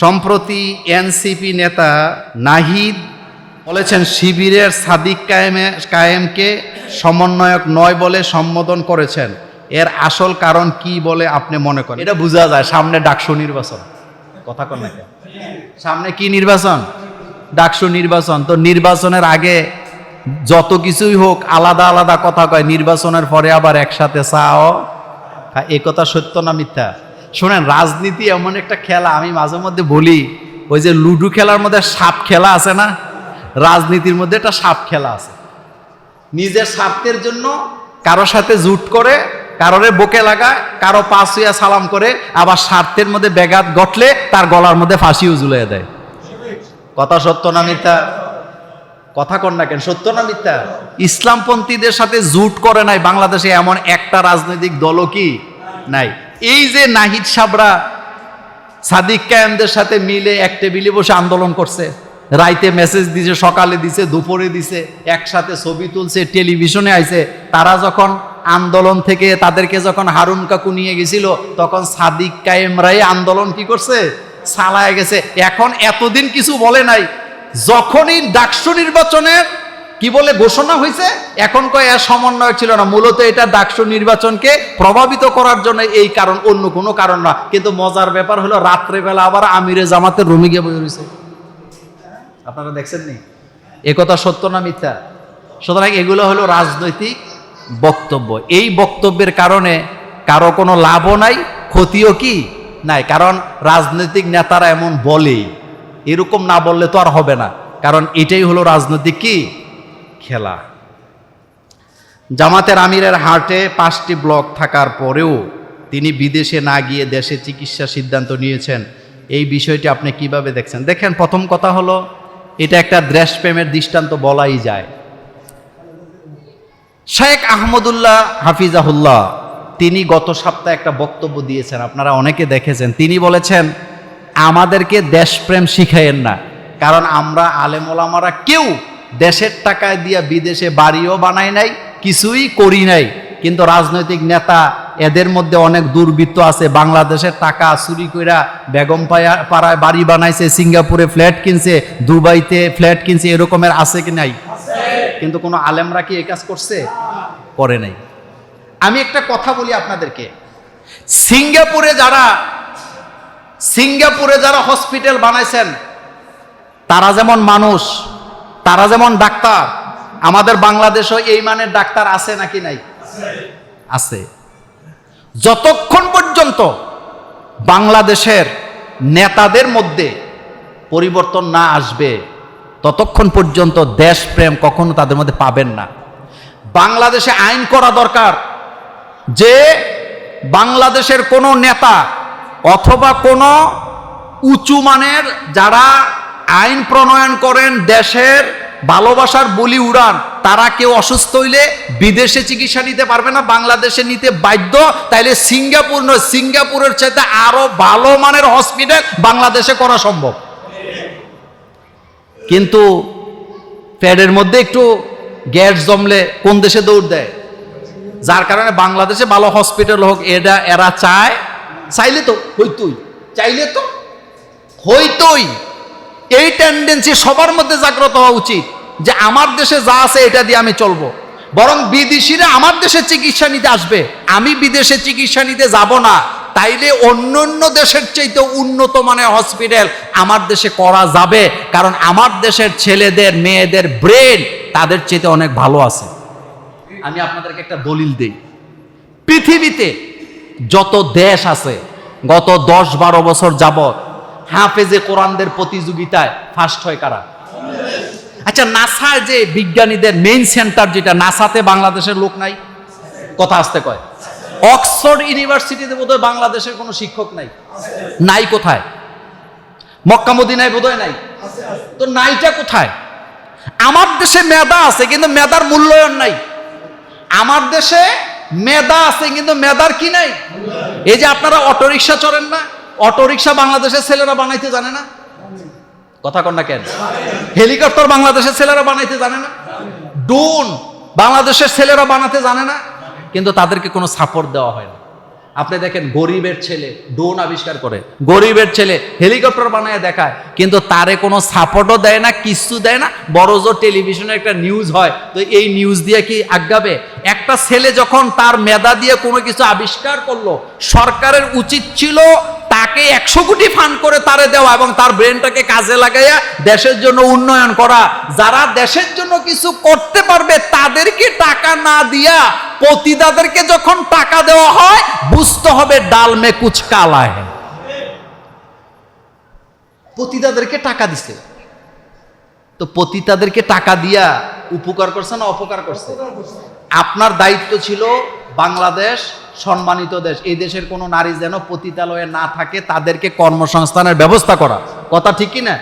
সম্প্রতি এনসিপি নেতা নাহিদ বলেছেন শিবিরের সাদিক কায়েমকে সমন্বয়ক নয় বলে সম্বোধন করেছেন। এর আসল কারণ কি বলে আপনি মনে করেন? এটা বোঝা যায়, সামনে ডাকসু নির্বাচন। কথা কন না, সামনে কি নির্বাচন? ডাকসু নির্বাচন। তো নির্বাচনের আগে যত কিছুই হোক আলাদা আলাদা কথা কয়, নির্বাচনের পরে আবার একসাথে চাও। এ কথা সত্য না মিথ্যা? শোনেন, রাজনীতি এমন একটা খেলা, আমি মাঝে মধ্যে বলি, ওই যে লুডো খেলার মধ্যে সাপ খেলা আছে না, রাজনীতির মধ্যে একটা সাপ খেলা আছে। নিজের স্বার্থের জন্য কারো সাথে জুট করে, কারোরে বুকে লাগায়, কারো পাশ হইয়া সালাম করে, আবার স্বার্থের মধ্যে ব্যাঘাত ঘটলে তার গলার মধ্যে ফাঁসিও ঝুলিয়ে দেয়। কথা সত্য না মিথ্যা? কথা কন না কেন, সত্য না মিথ্যা? ইসলামপন্থীদের সাথে জুট করে নাই বাংলাদেশে এমন একটা রাজনৈতিক দলও কি নাই। এই যে নাহিদ সাবরা সাদিক কায়েমদের সাথে মিলে এক টেবিলে বসে আন্দোলন করছে, রাইতে মেসেজ দিছে, সকালে দিছে, দুপুরে দিছে, একসাথে ছবি তুলছে, টেলিভিশনে আইছে। তারা যখন আন্দোলন থেকে তাদেরকে যখন হারুন কাকু নিয়ে গেছিল, তখন সাদিক কায়েমরাই আন্দোলন কি করছে, চালায় গেছে। এখন এতদিন কিছু বলে নাই, যখনই ডাকসু নির্বাচনের কি বলে ঘোষণা হয়েছে, এখন কয় এর সমন্বয় ছিল না। মূলত এটা ডাকসু নির্বাচনকে প্রভাবিত করার জন্য এই কারণ, অন্য কোনো কারণ না। কিন্তু মজার ব্যাপার হলো রাত্রেবেলা আবার আমিরে জামাতের রুমে গিয়ে বসে রয়েছে। আপনারা দেখছেন নি? এ কথা সত্য না মিথ্যা? সুতরাং এগুলো হলো রাজনৈতিক বক্তব্য। এই বক্তব্যের কারণে কারো কোনো লাভও নাই, ক্ষতিও কি নাই। কারণ রাজনৈতিক নেতারা এমন বলে, এরকম না বললে তো আর হবে না। কারণ এটাই হলো রাজনৈতিক কি খেলা। জামাতের আমিরের হার্টে 5টি ব্লক থাকার পরেও তিনি বিদেশে না গিয়ে দেশে চিকিৎসার সিদ্ধান্ত নিয়েছেন। এই বিষয়টি আপনি কিভাবে দেখছেন? দেখেন, প্রথম কথা হলো, এটা একটা দেশপ্রেমের দৃষ্টান্ত বলাই যায়। শেখ আহমদুল্লাহ হাফিজাহুল্লাহ তিনি গত সপ্তাহে একটা বক্তব্য দিয়েছেন, আপনারা অনেকে দেখেছেন। তিনি বলেছেন, আমাদেরকে দেশপ্রেম শিখাইয়েন না, কারণ আমরা আলেম ওলামারা কেউ দেশের টাকায় দিয়া বিদেশে বাড়িও বানাই নাই, কিছুই করি নাই। কিন্তু রাজনৈতিক নেতা, এদের মধ্যে অনেক দুর্বৃত্ত আছে, বাংলাদেশের টাকা চুরি কইরা বেগম পাড়ায় বাড়ি বানাইছে, সিঙ্গাপুরে ফ্ল্যাট কিনছে, দুবাইতে ফ্ল্যাট কিনছে, এরকমের আছে কি নাই? কিন্তু কোনো আলেমরা কি এই কাজ করছে? করে নাই। আমি একটা কথা বলি আপনাদেরকে, সিঙ্গাপুরে যারা হসপিটাল বানাইছেন, তারা যেমন মানুষ, তারা যেমন ডাক্তার, আমাদের বাংলাদেশেও এই মানের ডাক্তার আছে নাকি নাই? আছে। যতক্ষণ পর্যন্ত বাংলাদেশের নেতাদের মধ্যে পরিবর্তন না আসবে, ততক্ষণ পর্যন্ত দেশপ্রেম কখনো তাদের মধ্যে পাবেন না। বাংলাদেশে আইন করা দরকার যে বাংলাদেশের কোনো নেতা অথবা কোনো উঁচু মানের যারা আইন প্রণয়ন করেন, দেশের ভালোবাসার বলি উড়ান, তারা কেউ অসুস্থ হইলে বিদেশে চিকিৎসা নিতে পারবে না, বাংলাদেশে নিতে বাধ্য। তাইলে সিঙ্গাপুর নয়, সিঙ্গাপুরের চাইতে আরো ভালো মানের হসপিটাল বাংলাদেশে করা সম্ভব। কিন্তু প্যাডের মধ্যে একটু গ্যাস জমলে কোন দেশে দৌড় দেয়? যার কারণে বাংলাদেশে ভালো হসপিটাল হোক, এরা চাইলে তো হইতই, চাইলে তো হইতই। এই টেন্ডেন্সি সবার মধ্যে জাগ্রত হওয়া উচিত যে আমার দেশে যা আছে এটা দিয়ে আমি চলবো। বরং বিদেশিরা আমার দেশে চিকিৎসা নিতে আসবে, আমি বিদেশে চিকিৎসা নিতে যাব না। তাইলে অন্য দেশের চাইতে উন্নত মানের হসপিটাল আমার দেশে করা যাবে, কারণ আমার দেশের ছেলেদের মেয়েদের ব্রেন তাদের চাইতে অনেক ভালো আছে। আমি আপনাদেরকে একটা দলিল দেই, পৃথিবীতে যত দেশ আছে গত 10-12 বছর যাবত হাফেজে কোরআনদের প্রতিযোগিতায় ফার্স্ট হয় কারা? আচ্ছা, নাসার যে বিজ্ঞানীদের মেইন সেন্টার, যেটা নাসাতে বাংলাদেশের লোক নাই, কথা আসতে কয়। অক্সফোর্ড ইউনিভার্সিটিতে বোধহয় বাংলাদেশের কোনো শিক্ষক নাই। নাই কোথায়? মক্কা মদিনায় বোধহয় নাই। তো নাইটা কোথায়? আমার দেশে মেধা আছে কিন্তু মেধার মূল্যায়ন নাই। আমার দেশে মেধা আছে কিন্তু মেধার কি নাই? এই যে আপনারা অটোরিকশা চড়েন না, অটোরিকশা বাংলাদেশের ছেলেরা বানাইতে জানে না। কথা কন না কেন? হেলিকপ্টার বাংলাদেশের ছেলেরা বানাইতে জানে না, ড্রোন বাংলাদেশের ছেলেরা বানাতে জানে না, কিন্তু তাদেরকে কোনো সাপোর্ট দেওয়া হয় না। আপনি দেখেন গরিবের ছেলে ড্রোন আবিষ্কার করে, গরিবের ছেলে হেলিকপ্টার বানায় দেখায়, কিন্তু তারে কোনো সাপোর্টও দেয় না, কিছু দেয় না। বড় জোর টেলিভিশনে একটা নিউজ হয়, তো এই নিউজ দিয়ে কি আগাবে? একটা ছেলে যখন তার মেধা দিয়ে কোনো কিছু আবিষ্কার করলো, সরকারের উচিত ছিল তাকে 100 কোটি ফান্ড করে তারে দেওয়া এবং তার ব্রেনটাকে কাজে লাগাইয়া দেশের জন্য উন্নয়ন করা। যারা দেশের জন্য কিছু করতে পারবে তাদেরকে টাকা না দিয়া পতিতাদেরকে যখন টাকা দেওয়া হয়, বুঝতে হবে ডাল মে কুছ কালা है। পতিতাদেরকে টাকা দিছে, তো পতিতাদেরকে টাকা দিয়া উপকার করছে না অপকার করছে? আপনার দায়িত্ব ছিল বাংলাদেশ সম্মানিত দেশ, এই দেশের কোনো নারী যেন পতিতালয়ে না থাকে, তাদেরকে কর্মসংস্থানের ব্যবস্থা করা। কথা ঠিক কি না?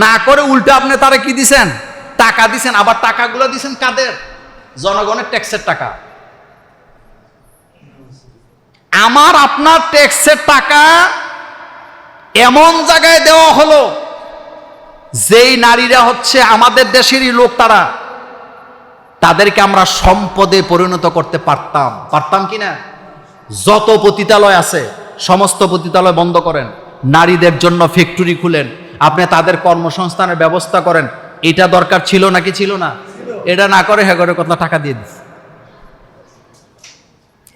না করে উল্টো আপনি তারা কি দিছেন? টাকা দিছেন। আবার টাকাগুলো দিছেন কাদের? জনগণের ট্যাক্সের টাকা। আমার আপনার ট্যাক্সের টাকা এমন জায়গায় দেওয়া হলো যেই নারীরা হচ্ছে আমাদের দেশেরই লোক, তাদেরকে আমরা সম্পদে পরিণত করতে পারতাম কি না? যত পতিতালয় আছে সমস্ত পতিতালয় বন্ধ করেন, নারীদের জন্য ফ্যাক্টরি খুলেন, আপনি তাদের কর্মসংস্থানের ব্যবস্থা করেন। এটা দরকার ছিল নাকি ছিল না? এটা না করে হ্যাঁ করে কত টাকা দিয়ে দিচ্ছে।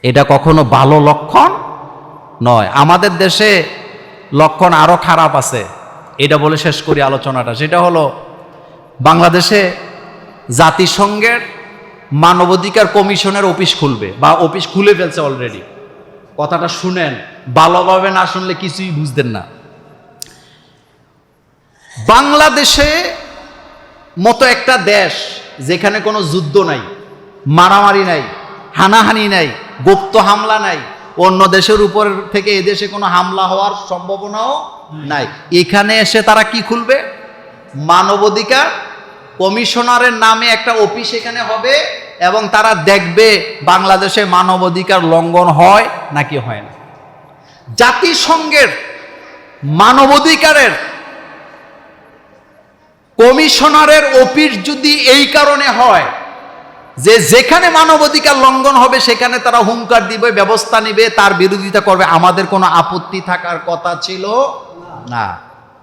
এটা কখনো ভালো লক্ষণ নয়। আমাদের দেশে লক্ষণ আরো খারাপ আছে, এটা বলে শেষ করি আলোচনাটা। সেটা হলো বাংলাদেশে জাতিসংঘের মানবাধিকার কমিশনের অফিস খুলবে, বা অফিস খুলে ফেলছে অলরেডি। কথাটা শুনেন, ভালোভাবে না শুনলে কিছুই বুঝতেন না। বাংলাদেশে মতো একটা দেশ যেখানে কোনো যুদ্ধ নাই, মারামারি নাই, হানাহানি নাই, গুপ্ত হামলা নাই, অন্য দেশের উপর থেকে এদেশে কোনো হামলা হওয়ার সম্ভাবনাও নাই, এখানে এসে তারা কি খুলবে? মানবাধিকার কমিশনারের নামে একটা অফিস এখানে হবে, এবং তারা দেখবে বাংলাদেশে মানবাধিকার লঙ্ঘন হয় নাকি হয় না। জাতিসংঘের মানবাধিকারের কমিশনারের অফিস যদি এই কারণে হয় যে যেখানে মানবাধিকার লঙ্ঘন হবে সেখানে তারা হুঙ্কার দিবে, ব্যবস্থা নিবে, তার বিরোধিতা করবে, আমাদের কোনো আপত্তি থাকার কথা ছিল না।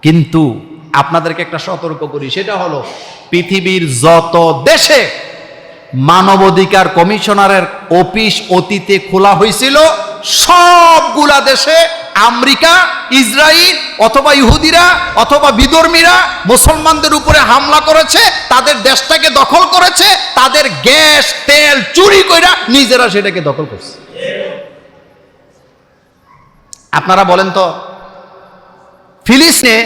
কিন্তু আপনাদেরকে একটা সতর্ক করি, সেটা হলো পৃথিবীর যত দেশে মানবাধিকার কমিশনারের অফিস অতীতে খোলা হয়েছিল, সবগুলা দেশে আমেরিকা, ইসরায়েল অথবা ইহুদিরা অথবা বিধর্মীরা মুসলমানদের উপরে হামলা করেছে, তাদের দেশটাকে দখল করেছে, তাদের গ্যাস তেল চুরি কইরা নিজেরা সেটাকে দখল করছে। আপনারা বলেন তো, ফিলিস্তিনে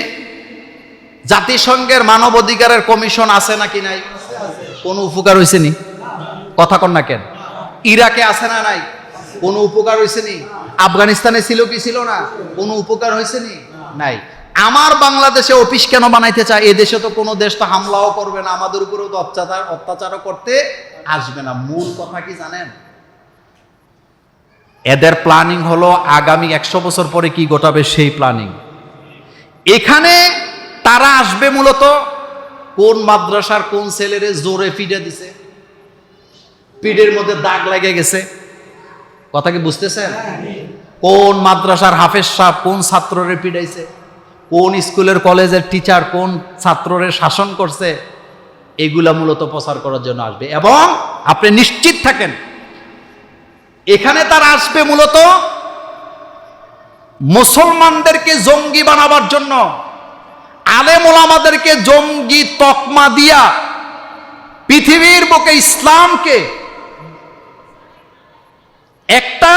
জাতিসংঘের মানবাধিকারের কমিশন আছে নাকি নাই? কোনো উপকার হয়েছে নি? কথা কন না কেন? ইরাকে আছে না নাই? কোনো উপকার হয়েছে নি? আফগানিস্তানে ছিল কি ছিল না? কোনো উপকার হয়েছে নি? নাই। আমার বাংলাদেশে অফিস কেন বানাইতে চায়? এদেশে তো কোনো দেশ তো হামলাও করবে না, আমাদের উপরেও তো অত্যাচারও করতে আসবে না। মূল কথা কি জানেন? এদের প্ল্যানিং হলো আগামী 100 বছর পরে কি ঘটাবে সেই প্ল্যানিং। এখানে তারা আসবে মূলত কোন মাদ্রাসার কোন ছেলেরে জোরে পিটে দিছে, পিঠের মধ্যে দাগ লেগে গেছে, কথা কি বুঝতেছেন? কোন মাদ্রাসার হাফেজ সাহেব কোন ছাত্ররে পিটাইছে, কোন স্কুলের কলেজের টিচার কোন ছাত্ররে শাসন করছে, এগুলা মূলত প্রচার করার জন্য আসবে। এবং আপনি নিশ্চিত থাকেন এখানে তারা আসবে মূলত মুসলমানদেরকে জঙ্গি বানাবার জন্য, আলেম ওলামাদেরকে জঙ্গি তকমা দিয়া পৃথিবীর বুকে ইসলামকে একটা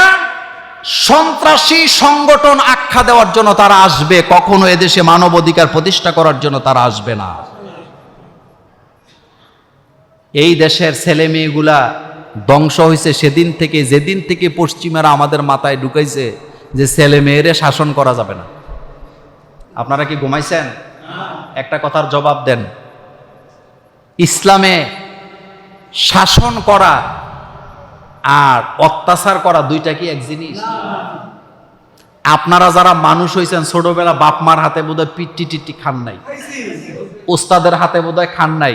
সন্ত্রাসী সংগঠন আখ্যা দেওয়ার জন্য তারা আসবে। কখনো এদেশে মানবাধিকার প্রতিষ্ঠা করার জন্য তারা আসবে না। এই দেশের ছেলে মেয়েগুলা ধ্বংস হয়েছে সেদিন থেকে, যেদিন থেকে পশ্চিমারা আমাদের মাথায় ঢুকাইছে যে ছেলে মেয়েরে শাসন করা যাবে না। আপনারা কি ঘুমাইছেন? একটা কথার জবাব দেন। ইসলামে শাসন করা আর অত্যাচার করা দুইটা কি এক জিনিস? আপনারা যারা মানুষ হইছেন ছোটবেলা বাপ মার হাতে বোধহয় পিট্টি টিট্টি খান নাই, ওস্তাদের হাতে বোধহয় খান নাই,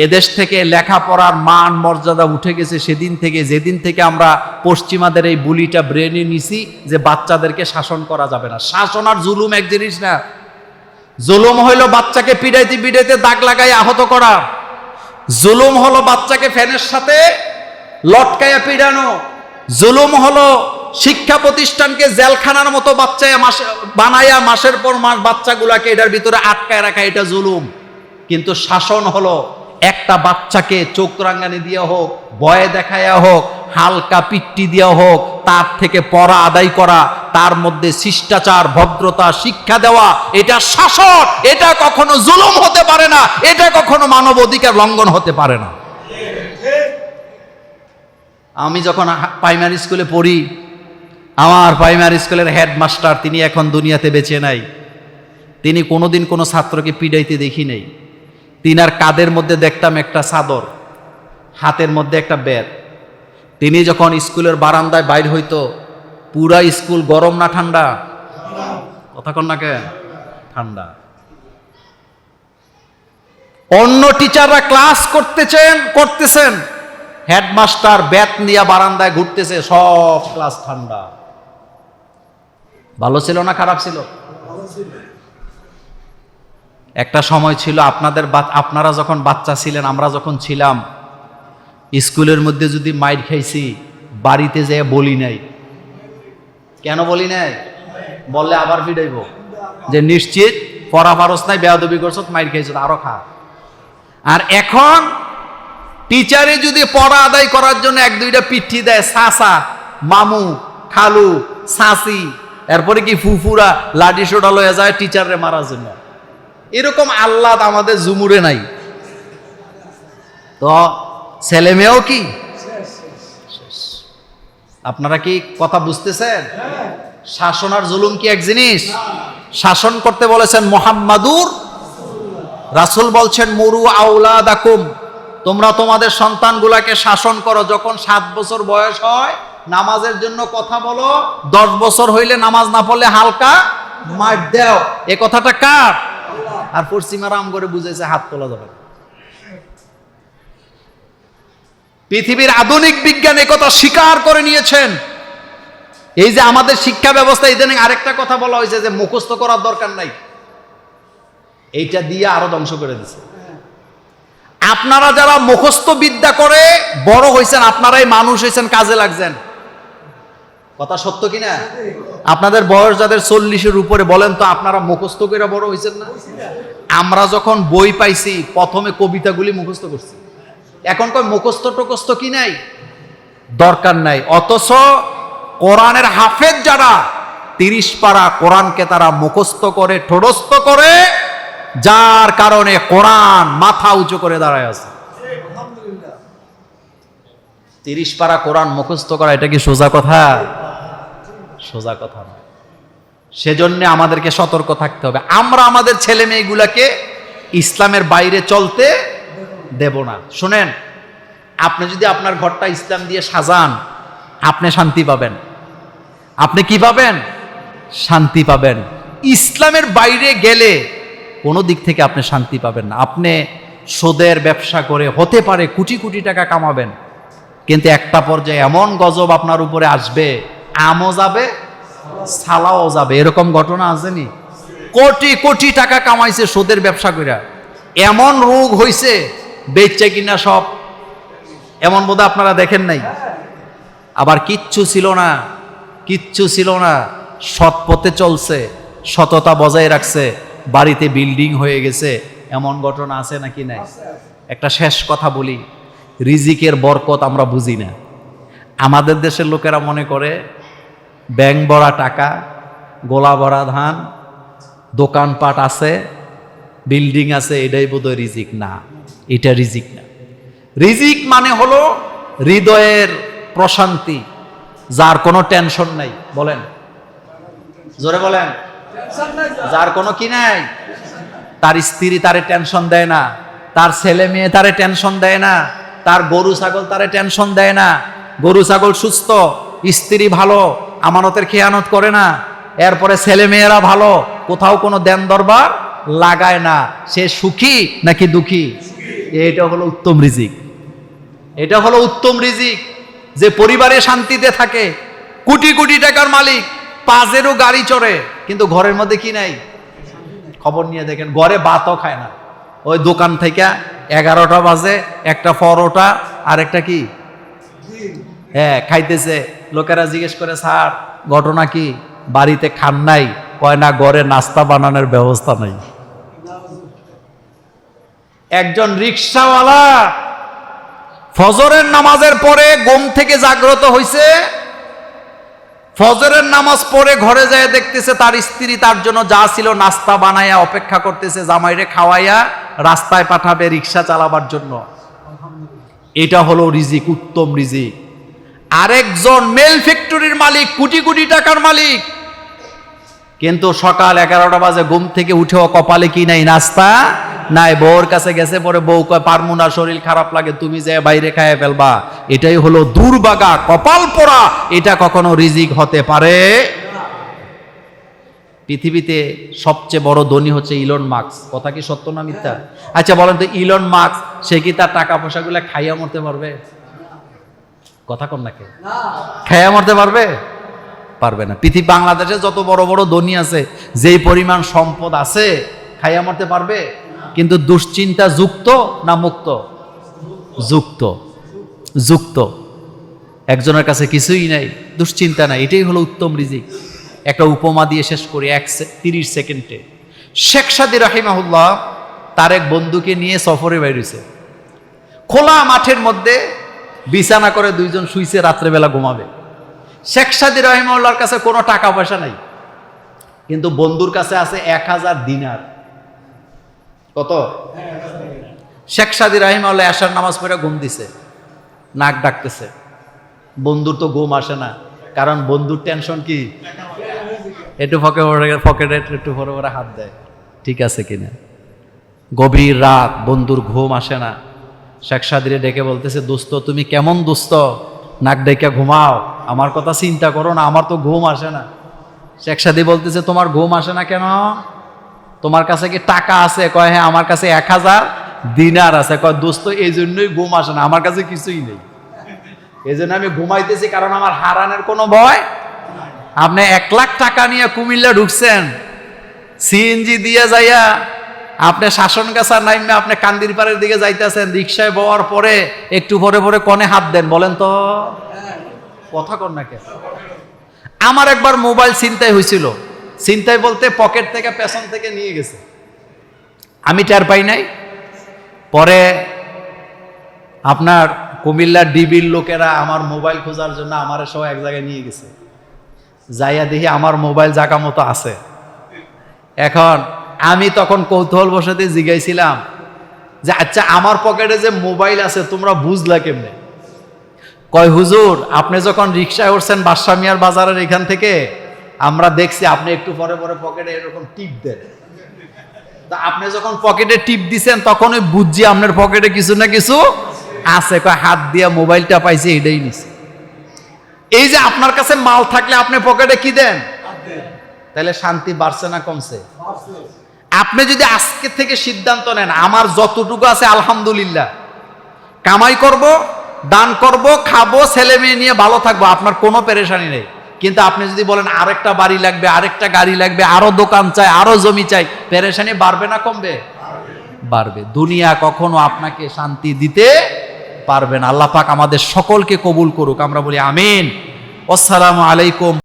এদেশ থেকে লেখাপড়ার মান মর্যাদা উঠে গেছে সেদিন থেকে, যেদিন থেকে আমরা পশ্চিমাদের এই বুলিটা ব্রেনে নিছি যে বাচ্চাদেরকে শাসন করা যাবে না। শাসন আর জুলুম এক জিনিস না। জুলুম হইল বাচ্চাকে পিড়াইতে পিড়াইতে দাগ লাগাই আহত করা, জুলুম হলো বাচ্চাকে ফ্যানের সাথে লটকাইয়া পিড়ানো, জুলুম হলো শিক্ষা প্রতিষ্ঠানকে জেলখানার মতো বানাইয়া মাসের পর মাস বাচ্চাগুলাকে এটার ভিতরে আটকায় রাখা, এটা জুলুম। কিন্তু শাসন হলো একটা বাচ্চাকে চোখ রাঙ্গানি দিয়া হোক, ভয় দেখাইয়া হোক, হালকা পিট্টি দিয়া হোক, তার থেকে পড়া আদায় করা, তার মধ্যে শিষ্টাচার ভদ্রতা শিক্ষা দেওয়া, এটা শাসন। এটা কখনো জুলুম হতে পারে না, এটা কখনো মানব অধিকার লঙ্ঘন হতে পারে না। আমি যখন প্রাইমারি স্কুলে পড়ি, আমার প্রাইমারি স্কুলের হেডমাস্টার, তিনি এখন দুনিয়াতে বেঁচে নাই, তিনি কোনোদিন কোনো ছাত্রকে পিড়াইতে দেখি নাই। তিনার কাঁধের মধ্যে দেখতাম একটা চাদর, হাতের মধ্যে একটা ব্যাগ। তিনি যখন স্কুলের বারান্দায় বাইর হইতো, পুরা স্কুল গরম না ঠান্ডা? কথা কন না কেন? ঠান্ডা। অন্য টিচাররা ক্লাস করতেছেন, হেডমাস্টার ব্যাট নিয়ে বারান্দায় ঘুরতেছে, সব ক্লাস ঠান্ডা। ভালো ছিল না খারাপ ছিল? একটা সময় ছিল আপনারা যখন বাচ্চা ছিলেন, আমরা যখন ছিলাম, স্কুলের মধ্যে যদি মাইর খাইছি, বাড়িতে যেয়ে বলি নাই। কেন বলি নাই? বললে আবার ফিরাইব যে নিশ্চিত পড়া পারস নাই, বেয়াদবি করছ, মাইর খাইছ, আরো খা। আর এখন টিচারে যদি পড়া আদায় করার জন্য এক দুইটা পিঠি দেয়, চাচা, মামু, খালু, চাচি, এরপরে কি ফুফুরা লাঠি সোটা লয়ে যায় টিচারে মারার জন্য। এরকম আল্লাদ আমাদের জুমুরে নাই। তো ছেলে মেয়েও কি? আপনারা কি কথা বুঝতেছেন? শাসন আর জুলুম কি এক জিনিস? শাসন করতে বলেছেন মুহাম্মাদুর রাসূল, বলছেন মুরু আওলাদাকুম, তোমরা তোমাদের সন্তানগুলাকে শাসন করো। যখন 7 বছর বয়স হয় নামাজের জন্য কথা বলো, 10 বছর হইলে নামাজ না পড়লে হালকা মার দাও। এ কথাটা কার? আর পশ্চিমারা আম করে বুঝেছে হাত তোলা যাবে। পৃথিবীর আধুনিক বিজ্ঞান একথা স্বীকার করে নিয়েছেন। এই যে আমাদের শিক্ষা ব্যবস্থা, ইদানিং আরেকটা কথা বলা হয়েছে যে মুখস্থ করার দরকার নাই, এইটা দিয়ে আরো ধ্বংস করে দিচ্ছে। আপনারা যারা মুখস্থ বিদ্যা করে বড় হয়েছেন, আপনারাই মানুষ হয়েছেন, কাজে লাগছেন। কথা সত্য কিনা? আপনাদের বয়স যাদের 40-এর উপরে, বলেন তো আপনারা মুখস্থ করে বড় হয়েছেন না? আমরা যখন বই পাইছি প্রথমে কবিতাগুলি মুখস্থ করছি, এখন কয় মুখস্থ টুকস্থ কি নাই, দরকার নাই। অথচ কোরআনের হাফেজ যারা 30 পারা কোরআনকে তারা মুখস্থ করে ঠোড়স্থ করে, যার কারণে কোরআন মাথা উঁচু করে দাঁড়ায় আছে। 30 পারা কোরআন মুখস্থ করা এটা কি সোজা কথা? সোজা কথা না। সেজন্য আমাদেরকে সতর্ক থাকতে হবে। আমরা আমাদের ছেলে মেয়েগুলাকে ইসলামের বাইরে চলতে দেব না। শুনেন, আপনি যদি আপনার ঘরটা ইসলাম দিয়ে সাজান, আপনি শান্তি পাবেন। আপনি কি পাবেন? শান্তি পাবেন। ইসলামের বাইরে গেলে কোনো দিক থেকে আপনি শান্তি পাবেন না। আপনি সুদের ব্যবসা করে হতে পারে কোটি কোটি টাকা কামাবেন, কিন্তু একটা পর্যায়ে এমন গজব আপনার উপরে আসবে, আমও যাবে সালাও যাবে। এরকম ঘটনা আসেনি? কোটি কোটি টাকা কামাইছে সুদের ব্যবসা করে, এমন রোগ হইছে বেচছে কিনা সব, এমন বোধ আপনারা দেখেন নাই। আবার কিচ্ছু ছিল না, কিচ্ছু ছিল না, সৎ পথে চলছে, সততা বজায় রাখছে, বাড়িতে বিল্ডিং হয়ে গেছে। এমন ঘটনা আছে নাকি নাই? একটা শেষ কথা বলি, রিজিকের বরকত আমরা বুঝি না। আমাদের দেশের লোকেরা মনে করে ব্যাংক ভরা টাকা, গোলা ভরা ধান, দোকানপাট আছে, বিল্ডিং আছে, এটাই বোধহয় রিজিক। না, এটা রিজিক না। রিজিক মানে হলো হৃদয়ের প্রশান্তি, যার কোনো টেনশন নাই। বলেন, জোরে বলেন, যার কোনো কি নাই। তার স্ত্রী তারে টেনশন দেয় না, তার ছেলে মেয়ে তারে টেনশন দেয় না, তার গরু ছাগল তারে টেনশন দেয় না। গরু ছাগল সুস্থ, স্ত্রী ভালো, আমানতের খেয়ানত করে না, এরপরে ছেলে মেয়েরা ভালো, কোথাও কোনো দেন দরবার লাগায় না। সে সুখী নাকি দুঃখী? এটা হলো উত্তম রিজিক। এটা হলো উত্তম রিজিক, যে পরিবারে শান্তিতে থাকে, কোটি কোটি টাকার মালিক, পাজেরও গাড়ি চড়ে, কিন্তু ঘরের মধ্যে কি নাই? খবর নিয়ে দেখেন, ঘরে ভাতও খায় না। ওই দোকান থেকে 11টা বাজে একটা পরোটা আর একটা কি খাইতেছে। লোকেরা জিজ্ঞেস করে, স্যার ঘটনা কি? বাড়িতে খান নাই? কয় না, ঘরে নাস্তা বানানোর ব্যবস্থা নাই। একজন রিক্সাওয়ালা ফজরের নামাজের পরে ঘুম থেকে জাগ্রত হইছে, ফজরের নামাজ পড়ে ঘরে যায় দেখতেছে তার স্ত্রী তার জন্য যা ছিল নাস্তা বানাইয়া অপেক্ষা করতেছে, জামাইরে খাওয়াইয়া রাস্তায় পাঠাবে রিক্সা চালাবার জন্য। এটা হলো রিজিক, উত্তম রিজিক। আরেকজন মেল ফ্যাক্টরির মালিক, কোটি কোটি টাকার মালিক, কিন্তু সকাল 11টা বাজে ঘুম থেকে উঠেও কপালে কি নাই? নাস্তা নাই। বউর কাছে গেছে, পরে বউ কয় পারমু না, শরীর খারাপ লাগে, তুমি যে বাইরে খাইয়ে ফেলবা। এটাই হলো দুর্ভাগা, কপাল পোড়া। এটা কখনো রিজিক হতে পারে? পৃথিবীতে সবচেয়ে বড় ধনী হচ্ছে ইলন মাস্ক। কথা কি সত্য না মিথ্যা? আচ্ছা বলেন তো, ইলন মাস্ক সে কি তার টাকা পয়সাগুলো খাইয়া মরতে পারবে? কথা কম নাকি? খাইয়া মরতে পারবে? পারবে না। পৃথিবী বাংলাদেশে যত বড় বড় ধনী আছে, যেই পরিমাণ সম্পদ আছে, খাইয়া মরতে পারবে? কিন্তু দুশ্চিন্তা যুক্ত না মুক্ত? যুক্ত। যুক্ত। একজনের কাছে কিছুই নাই, দুশ্চিন্তা নাই, এটাই হলো উত্তম রিজিক। একটা উপমা দিয়ে শেষ করি 30 সেকেন্ডে। শেখ সাদী রাহিমাহুল্লাহ তার এক বন্ধুকে নিয়ে সফরে বেরিয়েছে। খোলা মাঠের মধ্যে বিছানা করে দুইজন শুইছে, রাত্রেবেলা ঘুমাবে। শেখ সাদী রাহিমাহুল্লাহর কাছে কোনো টাকা পয়সা নাই, কিন্তু বন্ধুর কাছে আছে 1000 দিনার। কত? শেখ সাদী রাহিমাহুল্লাহ এশার নামাজ পড়ে ঘুম দিছে, নাক ডাকতেছে। বন্ধুর তো ঘুম আসে না, কারণ বন্ধুর টেনশন কি? একটু পকেটে একটু পরে পরে হাত দেয়, ঠিক আছে কিনা। গভীর রাত, বন্ধুর ঘুম আসে না। শেখ সাদীরে ডেকে বলতেছে, দোস্ত তুমি কেমন দোস্ত, নাক ডেকে ঘুমাও, আমার কথা চিন্তা করো না, আমার তো ঘুম আসে না। শেখ সাদী বলতেছে, তোমার ঘুম আসে না কেন? তোমার কাছে কি টাকা আছে? কয় হ্যাঁ, আমার কাছে 1000 দিনার আছে। কয় দোস্ত এই জন্যই ঘুম আসে না, আমার কাছে কিছুই নেই, এই জন্য আমি ঘুমাইতেছি, কারণ আমার হারানোর কোনো ভয়। আপনি 1 লাখ টাকা নিয়ে কুমিল্লা ঢুকছেন, সিএনজি দিয়ে যাইয়া আপনি শাসনগাছা নাইমে আপনি কান্দির পাড়ের দিকে যাইতেছেন, রিক্সায় বওয়ার পরে একটু পরে পরে কনে হাত দেন, বলেন তো? কথা কন না কেন? আমার একবার মোবাইল ছিনতাই হয়েছিল। ছিনতাই বলতে পকেট থেকে পেছন থেকে নিয়ে গেছে, আমি টের পাই নাই। পরে আপনার কুমিল্লার ডিবির লোকেরা আমার মোবাইল খোঁজার জন্য আমার সহ এক জায়গায় নিয়ে গেছে। যাইয়া দেখি আমার মোবাইল জায়গা মতো আছে। এখন আমি তখন কৌতূহল বশতে জিজ্ঞাইছিলাম যে, আচ্ছা আমার পকেটে যে মোবাইল আছে তোমরা বুঝলা কেমনে? কয় হুজুর, আপনি যখন রিক্সায় উঠছেন বাদশা মিয়ার বাজারের এখান থেকে, আমরা দেখছি আপনি একটু পরে পরে পকেটে এরকম টিপ দেন। তা আপনি যখন পকেটে টিপ দিছেন তখনই বুঝছি আপনার পকেটে কিছু না কিছু আছে। কয় হাত দিয়া মোবাইলটা পাইছি, এটাই নিছে। এই যে আপনার কাছে মাল থাকলে আপনি পকেটে কি দেন? তাহলে শান্তি বাড়ছে না কমছে? আপনি যদি আজকে থেকে সিদ্ধান্ত নেন, আমার যতটুকু আছে আলহামদুলিল্লাহ, কামাই করব, দান করব, খাবো, ছেলে মেয়ে নিয়ে ভালো থাকবো, আপনার কোনো পেরেশানি নেই। কিন্তু আপনি যদি বলেন আরেকটা বাড়ি লাগবে, আরেকটা গাড়ি লাগবে, আরো দোকান চাই, আরো জমি চাই, পেরেশানি বাড়বে না কমবে? বাড়বে। দুনিয়া কখনো আপনাকে শান্তি দিতে পারবে না। আল্লাহ পাক আমাদের সকলকে কবুল করুক, আমরা বলি আমিন। আসসালামু আলাইকুম।